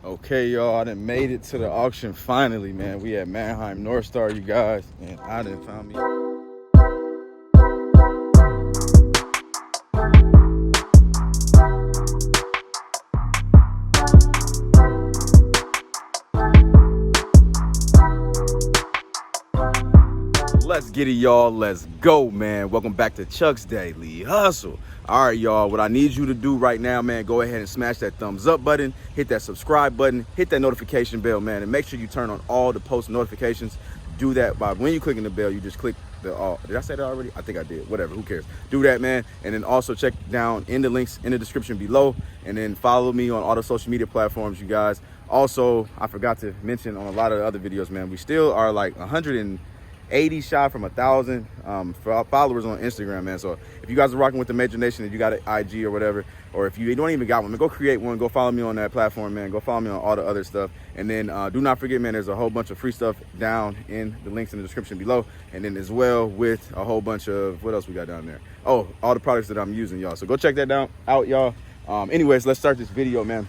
Okay, y'all, I done made it to the auction finally, man. We at Manhei North Star, you guys, and I done found me. Let's get it, y'all. Let's go, man. Welcome back to Chuck's Daily Hustle. All right, y'all, what I need you to do right now, man, go ahead and smash that thumbs up button, hit that subscribe button, hit that notification bell, man, and make sure you turn on all the post notifications. Do that by when you clicking the bell, you just click the all. Did I say that already? I think I did. Whatever, who cares? Do that, man. And then also check down in the links in the description below, and then follow me on all the social media platforms, you guys. Also, I forgot to mention on a lot of the other videos, man, we still are like 180 shy from 1,000 followers on Instagram, man. So if you guys are rocking with the Major Nation and you got an IG or whatever, or if you don't even got one, man, go create one. Go follow me on that platform, man. Go follow me on all the other stuff. And then do not forget, man, there's a whole bunch of free stuff down in the links in the description below. And then as well with a whole bunch of, what else we got down there? Oh, all the products that I'm using, y'all. So go check that out, y'all. Anyways, let's start this video, man.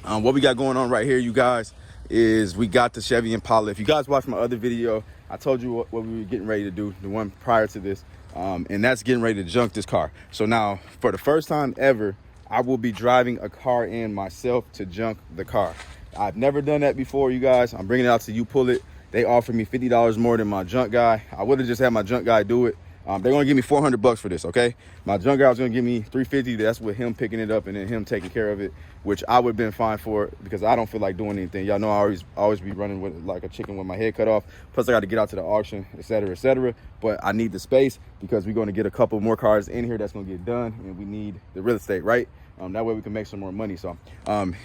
What we got going on right here, you guys, is we got the Chevy Impala. If you guys watched my other video, I told you what we were getting ready to do, the one prior to this, and that's getting ready to junk this car. So now, for the first time ever, I will be driving a car in myself to junk the car. I've never done that before, you guys. I'm bringing it out to Upull. They offered me $50 more than my junk guy. I would have just had my junk guy do it. They're gonna give me 400 bucks for this, okay? My junk guy was gonna give me 350. That's with him picking it up and then him taking care of it, which I would have been fine for because I don't feel like doing anything. Y'all know I always be running with like a chicken with my head cut off. Plus I got to get out to the auction, etc., etc. But I need the space because we're gonna get a couple more cars in here that's gonna get done, and we need the real estate, right? That way we can make some more money. So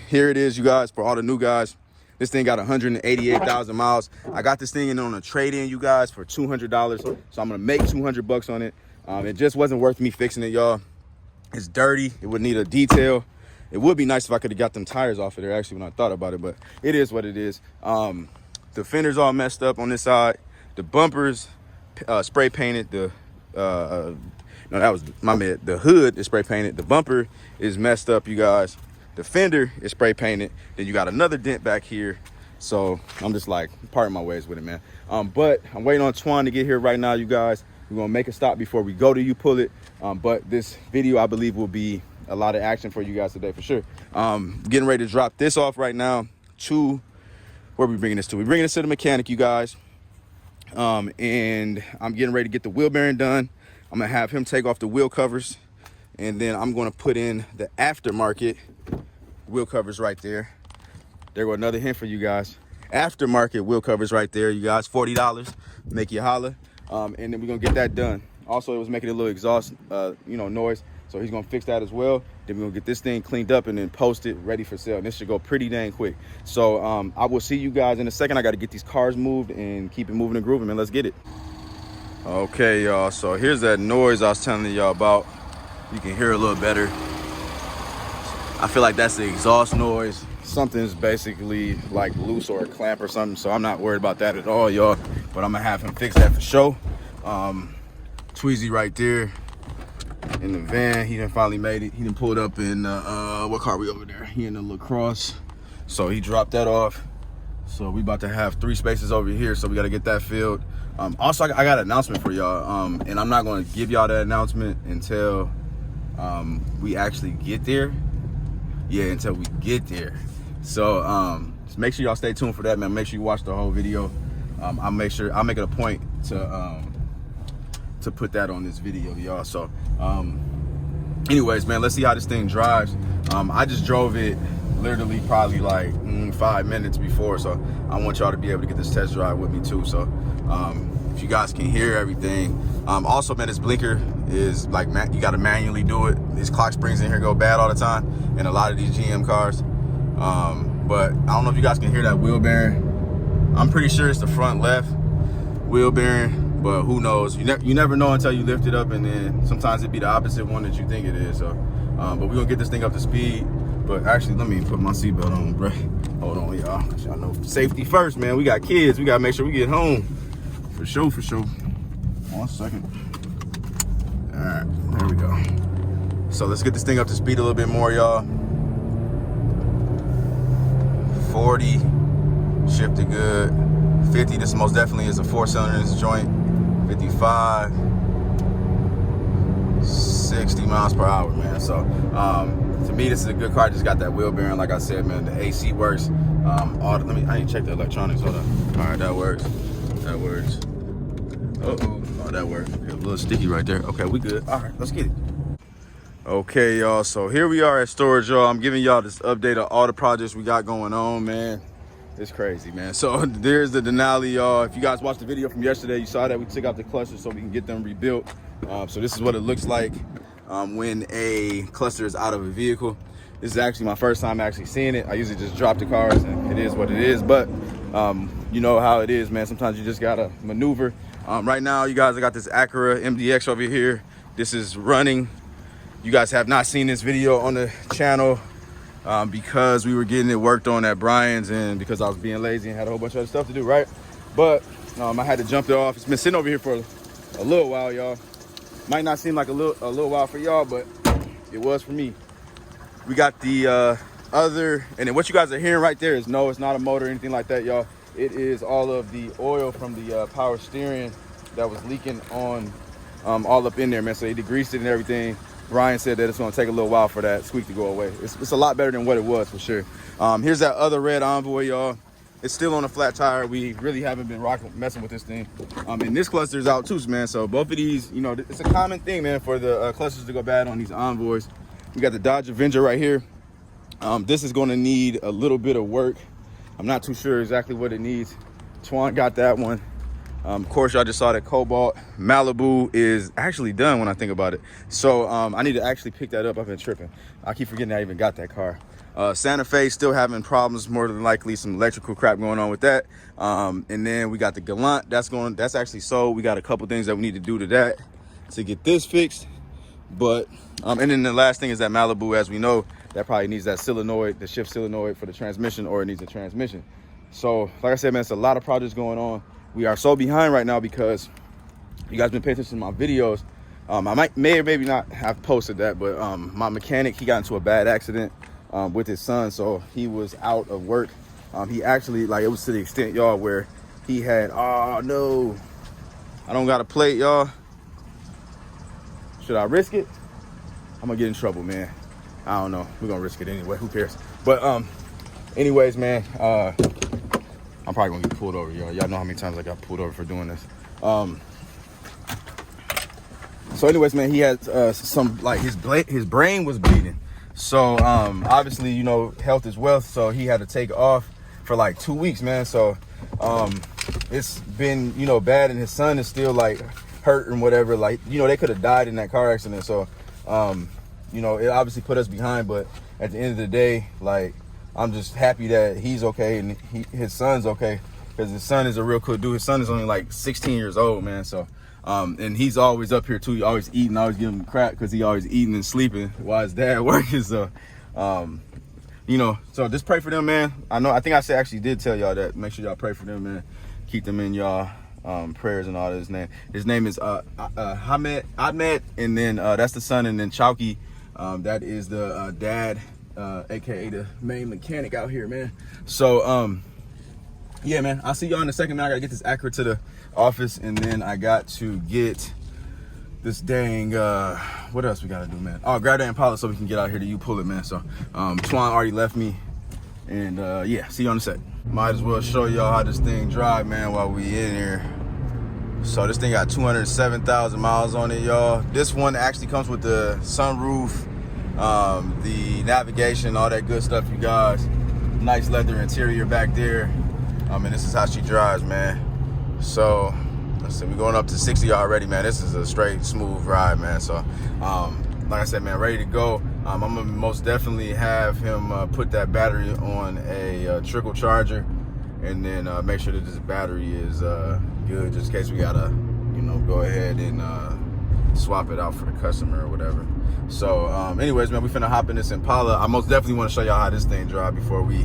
here it is, you guys, for all the new guys. This thing got 188,000 miles. I got this thing in on a trade-in, you guys, for $200. So I'm gonna make 200 bucks on it. It just wasn't worth me fixing it, y'all. It's dirty. It would need a detail. It would be nice if I could have got them tires off of there, actually, when I thought about it, but it is what it is. The fender's all messed up on this side. The bumpers spray painted. No, that was my bad. The hood is spray painted. The bumper is messed up, you guys. The fender is spray painted. Then you got another dent back here. So I'm just like parting my ways with it, man. But I'm waiting on Twan to get here right now, you guys. We're gonna make a stop before we go to Upull. But this video, I believe, will be a lot of action for you guys today for sure. Getting ready to drop this off right now to, where are we bringing this to? We're bringing this to the mechanic, you guys. And I'm getting ready to get the wheel bearing done. I'm gonna have him take off the wheel covers, and then I'm gonna put in the aftermarket wheel covers right there. There go another hint for you guys. Aftermarket wheel covers right there, you guys. $40, make you holler. And then we're gonna get that done. Also, it was making a little exhaust, noise. So he's gonna fix that as well. Then we're gonna get this thing cleaned up and then post it, ready for sale. And this should go pretty dang quick. So I will see you guys in a second. I gotta get these cars moved and keep it moving and grooving, man. Let's get it. Okay, y'all, so here's that noise I was telling y'all about. You can hear a little better. I feel like that's the exhaust noise. Something's basically like loose or a clamp or something, so I'm not worried about that at all, y'all. But I'm gonna have him fix that for sure. Tweezy right there in the van. He done finally made it. He done pulled up in what car we over there? He in the LaCrosse. So he dropped that off. So we about to have 3 spaces over here, so we gotta get that filled. Also, I got an announcement for y'all, and I'm not gonna give y'all that announcement until we actually get there. Yeah, until we get there. So just make sure y'all stay tuned for that, man. Make sure you watch the whole video. I'll make it a point to put that on this video, y'all. So anyways, man, let's see how this thing drives. I just drove it literally probably like 5 minutes before, so I want y'all to be able to get this test drive with me too. So if you guys can hear everything. Also, man, this blinker is like, you got to manually do it. These clock springs in here go bad all the time in a lot of these GM cars. But I don't know if you guys can hear that wheel bearing. I'm pretty sure it's the front left wheel bearing, but who knows? You never know until you lift it up, and then sometimes it'd be the opposite one that you think it is. So, but we're gonna get this thing up to speed. But actually, let me put my seatbelt on, bro. Hold on, y'all. Y'all know safety first, man. We got kids. We gotta make sure we get home. For sure, for sure. 1 second. All right, there we go. So let's get this thing up to speed a little bit more, y'all. 40, shifted good. 50, this most definitely is a 4-cylinder in this joint. 55, 60 miles per hour, man. So to me, this is a good car. Just got that wheel bearing, like I said, man. The AC works. I need to check the electronics. Hold on. All right, that works. That works. Uh-oh. Oh, that works. Okay, a little sticky right there. Okay, we good. All right, let's get it. Okay, y'all. So here we are at storage, y'all. I'm giving y'all this update of all the projects we got going on, man. It's crazy, man. So there's the Denali, y'all. If you guys watched the video from yesterday, you saw that we took out the clusters so we can get them rebuilt. So this is what it looks like when a cluster is out of a vehicle. This is actually my first time actually seeing it. I usually just drop the cars and it is what it is. But you know how it is, man. Sometimes you just gotta maneuver. Right now, you guys, I got this Acura MDX over here. This is running. You guys have not seen this video on the channel because we were getting it worked on at Brian's and because I was being lazy and had a whole bunch of other stuff to do, right? But I had to jump it off. It's been sitting over here for a little while, y'all. Might not seem like a little while for y'all, but it was for me. We got the other, and then what you guys are hearing right there is no, it's not a motor or anything like that, y'all. It is all of the oil from the power steering that was leaking on all up in there, man. So they degreased it and everything. Brian said that it's gonna take a little while for that squeak to go away. It's a lot better than what it was for sure. Here's that other red Envoy, y'all. It's still on a flat tire. We really haven't been messing with this thing. And this cluster is out too, man. So both of these, you know, it's a common thing, man, for the clusters to go bad on these Envoys. We got the Dodge Avenger right here. This is gonna need a little bit of work. I'm not too sure exactly what it needs. Twan got that one. Of course, y'all just saw that Cobalt. Malibu is actually done when I think about it. So I need to actually pick that up. I've been tripping. I keep forgetting I even got that car. Santa Fe still having problems, more than likely some electrical crap going on with that. And then we got the Galant. That's actually sold. We got a couple things that we need to do to that to get this fixed. But and then the last thing is that Malibu, as we know, that probably needs that solenoid, the shift solenoid for the transmission, or it needs a transmission. So like I said, man, it's a lot of projects going on. We are so behind right now because you guys been paying attention to my videos. I may or maybe not have posted that, but my mechanic, he got into a bad accident with his son, so he was out of work. He actually, like, it was to the extent, y'all, where he had, oh no, I don't got a plate, y'all. Should I risk it? I'm gonna get in trouble, man. I don't know. We're gonna risk it anyway. Who cares? But anyways, man, I'm probably gonna get pulled over, y'all. Y'all know how many times I got pulled over for doing this. So anyways, man, he had some, like, his brain was bleeding. So obviously, you know, health is wealth. So he had to take off for like 2 weeks, man. So it's been, you know, bad, and his son is still like hurt and whatever. Like, you know, they could have died in that car accident. So you know, it obviously put us behind, but at the end of the day, like, I'm just happy that he's okay and his son's okay, because his son is a real cool dude. His son is only like 16 years old, man. So and he's always up here too. He always eating, always giving him crap because he always eating and sleeping while his dad working. So you know, so just pray for them, man. I think I actually did tell y'all that. Make sure y'all pray for them, man. Keep them in y'all prayers and all that. His name is Ahmed, and then that's the son, and then Chowky, that is the dad, aka the main mechanic out here, man. So yeah, man, I'll see y'all in a second, man. I gotta get this Acura to the office, and then I got to get this dang what else we gotta do, man? Oh, grab that Impala so we can get out here to Upull it, man. So Twan already left me, and yeah, see you on the set. Might as well show y'all how this thing drive, man, while we in here. So this thing got 207,000 miles on it, y'all. This one actually comes with the sunroof, the navigation, all that good stuff, you guys. Nice leather interior back there. And this is how she drives, man. So let's see, we're going up to 60 already, man. This is a straight smooth ride, man. So like I said, man, ready to go. I'm gonna most definitely have him put that battery on a trickle charger, and then make sure that this battery is good, just in case we gotta, you know, go ahead and swap it out for the customer or whatever. So anyways, man, we finna hop in this Impala. I most definitely want to show y'all how this thing drive before we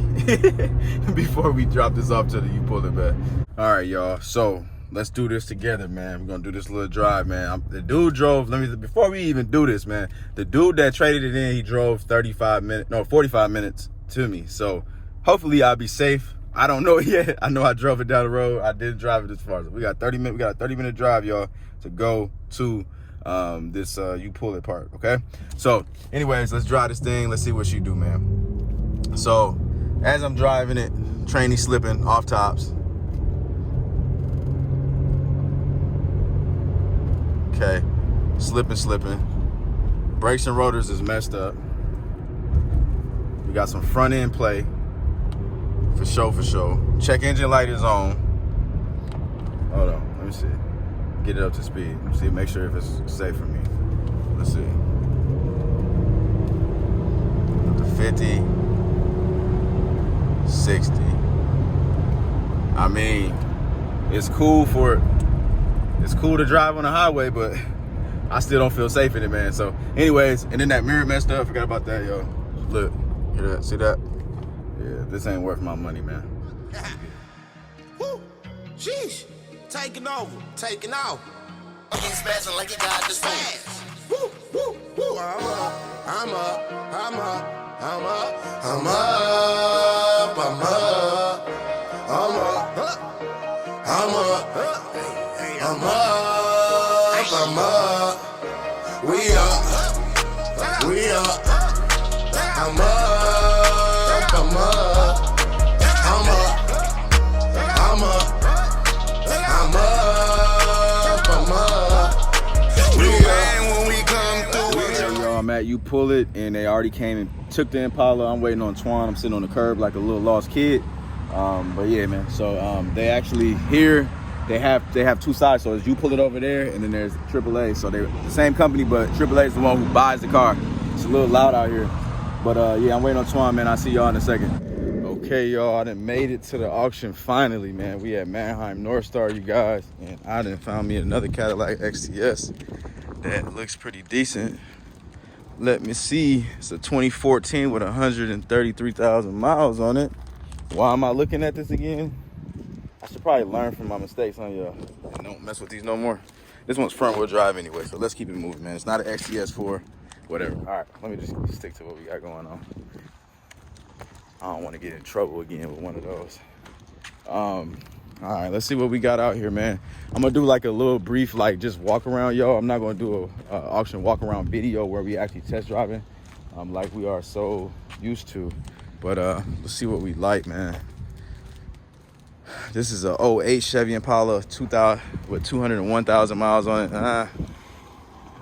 before we drop this off to the Upull it back. All right, y'all, so let's do this together, man. We're gonna do this little drive, man. The dude drove, before we even do this, man, the dude that traded it in, he drove 45 minutes to me. So hopefully I'll be safe. I don't know yet. I know I drove it down the road. I didn't drive it this far. We got 30 minutes. We got a 30-minute drive, y'all, to go to this Upull part. Okay. So, anyways, let's drive this thing. Let's see what she do, man. So, as I'm driving it, tranny slipping off tops. Okay, slipping. Brakes and rotors is messed up. We got some front end play. For sure. Check engine light is on. Hold on, let me see. Get it up to speed. See, make sure if it's safe for me. Let's see. Up to 50, 60. I mean, it's cool to drive on the highway, but I still don't feel safe in it, man. So, anyways, and then that mirror messed up. Forgot about that, yo. Look, hear that? See that? Yeah, this ain't worth my money, man. Woo! Sheesh! Taking over, taking off. I'm spazzing like you got the spaz. Woo! Woo! Woo! I'm up. We up. I'm I'm at Upull it, and they already came and took the Impala. I'm waiting on Twan. I'm sitting on the curb like a little lost kid. But yeah, man. So they actually here. They have two sides. So it's Upull it over there, and then there's AAA. So they're the same company, but AAA is the one who buys the car. It's a little loud out here. But yeah, I'm waiting on Twan, man. I'll see y'all in a second. Okay, y'all, I done made it to the auction finally, man. We at Manhei North Star, you guys, and I done found me another Cadillac XTS that looks pretty decent. Let me see. It's a 2014 with 133,000 miles on it. Why am I looking at this again? I should probably learn from my mistakes, huh, y'all? And don't mess with these no more. This one's front wheel drive anyway, so let's keep it moving, man. It's not an XTS 4, whatever. All right, let me just stick to what we got going on. I don't want to get in trouble again with one of those. All right, let's see what we got out here, man. I'm gonna do like a little brief, like just walk around, y'all. I'm not gonna do a auction walk around video where we actually test driving, like we are so used to. But let's see what we like, man. This is a 08 Chevy Impala 2000 with 201,000 miles on it.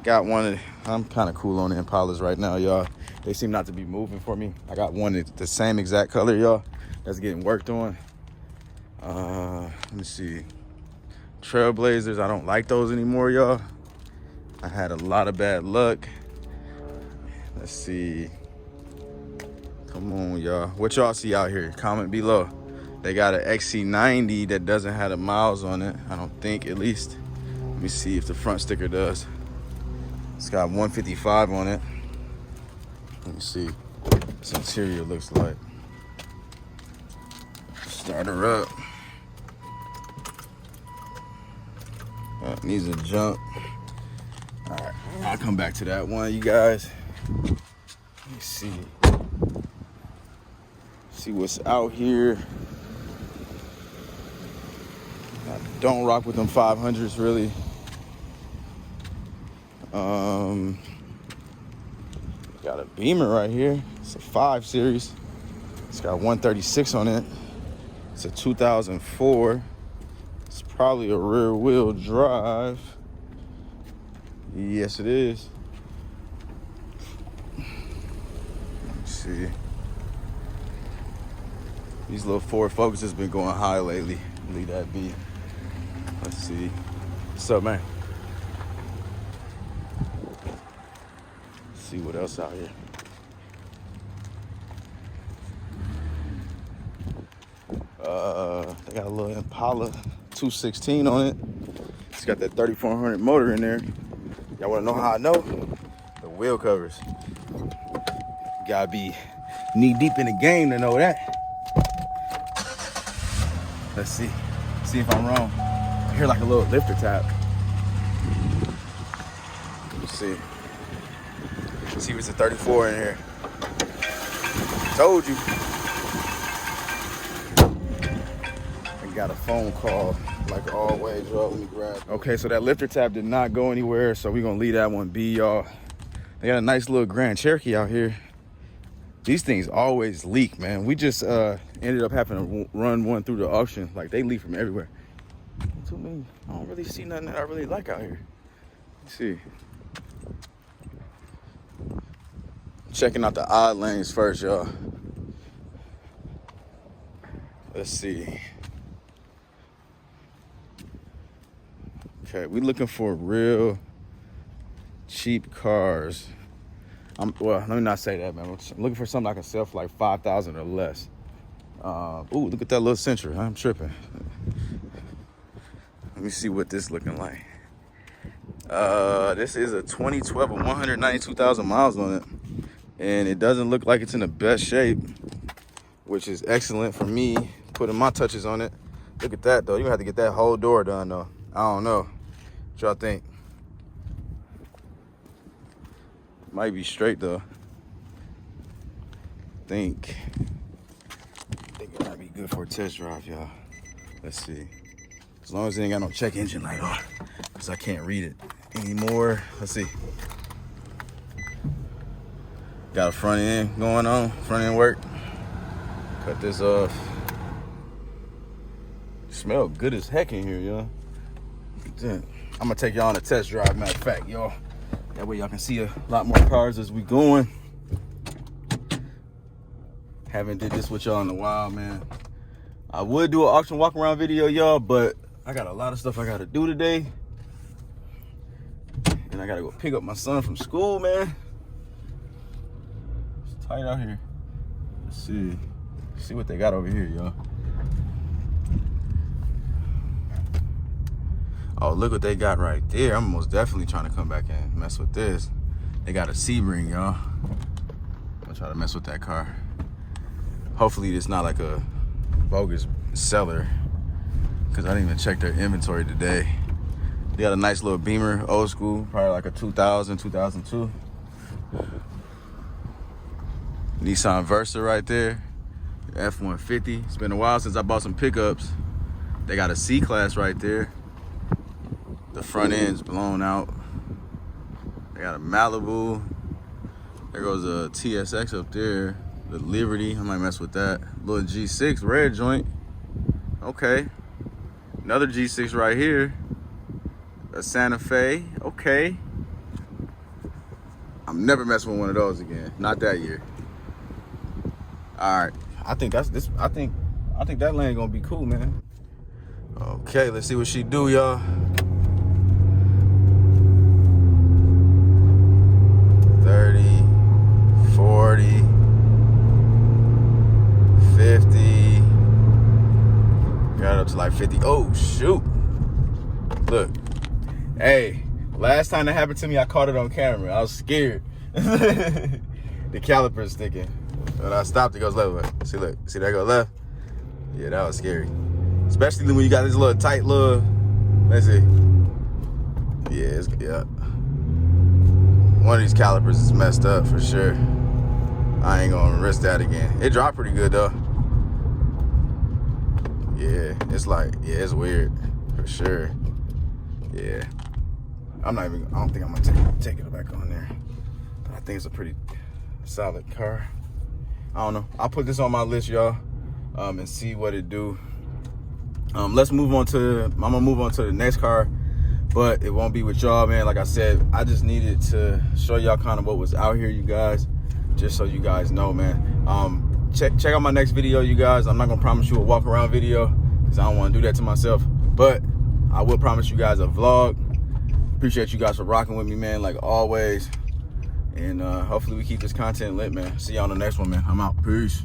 Got one. I'm kind of cool on the Impalas right now, y'all. They seem not to be moving for me. I got one that's the same exact color, y'all, that's getting worked on. Let me see. Trailblazers, I don't like those anymore, y'all. I had a lot of bad luck. Let's see. Come on, y'all. What y'all see out here? Comment below. They got an XC90 that doesn't have the miles on it. I don't think, at least. Let me see if the front sticker does. It's got 155 on it. Let me see what this interior looks like. Start her up. Needs a jump. All right, I'll come back to that one, you guys. Let me see. See what's out here. I don't rock with them 500s, really. Got a Beamer right here. It's a 5 Series. It's got 136 on it. It's a 2004. It's probably a rear wheel drive. Yes, it is. Let me see. These little Ford Focus has been going high lately. Leave that be. Let's see. What's up, man? See what else out here. They got a little Impala 216 on it. It's got that 3400 motor in there. Y'all wanna know how I know? The wheel covers. You gotta be knee deep in the game to know that. Let's see if I'm wrong. I hear like a little lifter tap. Let's see. See if it's a 34 in here. Told you. We got a phone call, like always, y'all. Let me grab it. Okay, so that lifter tab did not go anywhere, so we're gonna leave that one be, y'all. They got a nice little Grand Cherokee out here. These things always leak, man. We just ended up having to run one through the auction. Like, they leak from everywhere. Too many. I don't really see nothing that I really like out here. Let's see. Checking out the odd lanes first, y'all. Let's see. Okay, we looking for real cheap cars. Well, let me not say that, man. I'm looking for something I can sell for like $5,000 or less. Ooh, look at that little Sentra. I'm tripping. Let me see what this looking like. This is a 2012 with 192,000 miles on it. And it doesn't look like it's in the best shape, which is excellent for me putting my touches on it. Look at that, though. You're gonna have to get that whole door done, though. I don't know. What y'all think? Might be straight, though. I think it might be good for a test drive, y'all. Let's see. As long as it ain't got no check engine light on, because I can't read it anymore. Let's see. Got a front end going on, front end work. Cut this off. Smell good as heck in here, y'all. I'm gonna take y'all on a test drive, matter of fact, y'all. That way y'all can see a lot more cars as we going. Haven't did this with y'all in a while, man. I would do an auction walk around video, y'all, but I got a lot of stuff I gotta do today. And I gotta go pick up my son from school, man. It's tight out here. Let's see what they got over here, y'all. Oh, look what they got right there. I'm most definitely trying to come back and mess with this. They got a Sebring, y'all. I'm gonna try to mess with that car. Hopefully it's not like a bogus seller, because I didn't even check their inventory today. They got a nice little Beamer, old school, probably like a 2000, 2002. Nissan Versa right there, F-150. It's been a while since I bought some pickups. They got a C-Class right there. The front end's blown out. They got a Malibu. There goes a TSX up there. The Liberty, I might mess with that. Little G6 red joint. Okay. Another G6 right here. A Santa Fe. Okay. I'm never messing with one of those again. Not that year. All right. I think that's this. I think that lane gonna be cool, man. Okay, let's see what she do, y'all. 30, 40, 50. Got up to like 50. Oh, shoot. Look. Hey, last time that happened to me, I caught it on camera. I was scared. The caliper's sticking. When I stopped, it goes left. See, look. See that go left? Yeah, that was scary. Especially when you got this little tight little, let's see. Yeah. One of these calipers is messed up for sure. I ain't gonna risk that again. It dropped pretty good though. Yeah, it's like, yeah, it's weird for sure. Yeah, I don't think I'm gonna take it back on there. But I think it's a pretty solid car. I don't know. I'll put this on my list, y'all, and see what it do. Let's move on to, I'm gonna move on to the next car, but it won't be with y'all, man. Like I said, I just needed to show y'all kind of what was out here, you guys, just so you guys know, man. Check out my next video, you guys. I'm not gonna promise you a walk around video because I don't want to do that to myself, but I will promise you guys a vlog. Appreciate you guys for rocking with me, man, like always. And hopefully we keep this content lit, man. See y'all on the next one, man. I'm out. Peace.